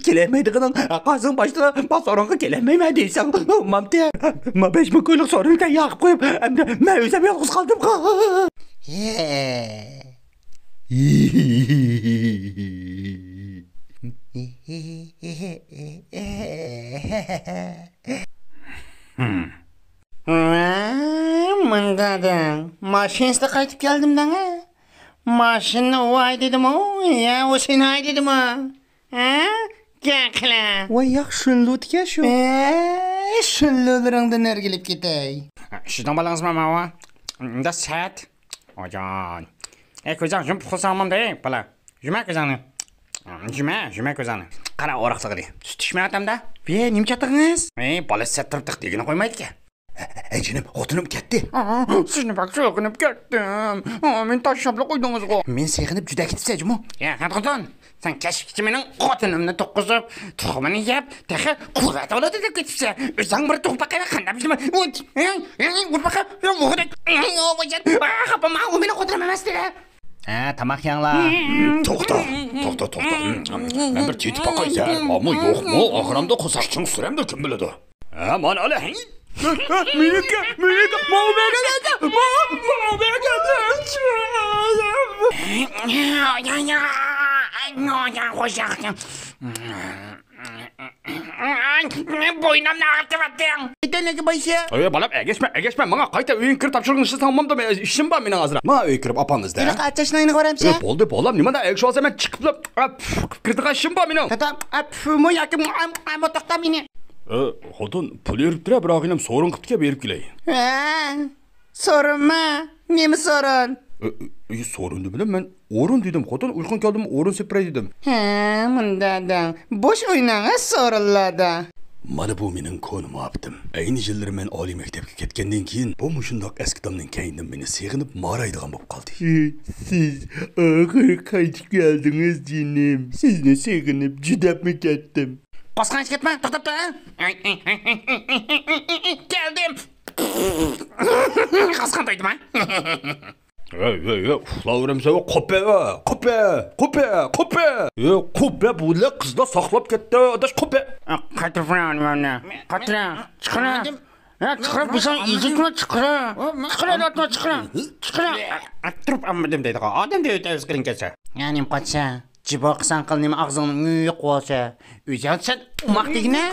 Kelemeydiğinin qazın başına bas oranğa kelemeyme deysen. Mamte. Ma 5000 koyluq sorunu da yağıb qoyub. Hem de mən özüm yalnız qaldım. Mındadan. Maşiniste qaytib keldim-dan ha. Maşinni vay dedim o. Ya o seni ay dedim ha. Ha? Gakla. Vay yaxşınlı o'tgan shu. Şunlularından ergilip ketay. Sizden balığınız mı mava? Da saat. Ocan. Ko'zang yumib qolsam dey, bala. Yuma ko'zangni. Yuma ko'zangni. Qara oraqsig'i. Sut ichmayapman-da. Be, nima chatdingiz? Bola sattirib degini qo'ymaydi-ku. Ejinim, xotinim ketdi. Sizni bak so'qinib ketdim. Men tashlab qo'ydingiz-ku. Men seg'inib juda ketibsan-ku. Ya, Qadrdon. Sen kashfchi mening xotinimni to'qqizib, tuxumini yeb, taxi quvvat oladi deb ketibsan. O'zing bir tug'ib baqay, qanday bilaman? Urbaqa, yo'q. Xapama, u meni xotinim emas dedi. Tamaq yanglar. To'xta. Men bir tetib baqaysa, ammo yo'qmi? Oxiramda qo'saqching suramda kim biladi? Aman ala. Meniki, Boynumni ag'rityapti. Nega boysa? Balam, egashma. Menga qayta uying kirib topshirig'ini ishlamamda men ishim bor mening hozir. Men uyga kirib opamizda. Qachashlayni ko'ramsa? Bo'ldi, bolam, nimada egishib olsam men chiqib kirdigan ishim bor mening. Tata, mo yakim motoqda meni. Xotin pul beribdi, biroq men so'rin qilibga berib kelay. So'rinma. Nima so'rin? So'rinni bilan men o'rin dedim. Xotin uyqun keldim, o'rin sepray dedim. Mundadan. Bosh o'ynang, so'rinlarda. Mana bu mening ko'nim optim. Ayni yillar men oliy maktabga ketgandan keyin bu mushundoq eskitamning kaynidan meni seg'inib maraydigan bo'lib qoldi. Siz oxir qaytib keldingiz jinim. Sizni seg'inib judabmi ketdim. Qosqanch ketma, to'xtab tur. Keldim. Qosqan to'ydimi? Uxlavrimsa qo'pa. Qo'pa bular qizlar saqlab ketdi. Adash qo'pa. Qaytir falan mana. Qaytir. Chiqira. Chiqira, bizning ijikni chiqira. Chiqira. Turib ammadim deydi. Odam deydi o'zgaring kelsa. Ya'ni qocha. Jibo qilsan qil nima og'zingni uyuq bo'lsa. O'zing sen umoq degina.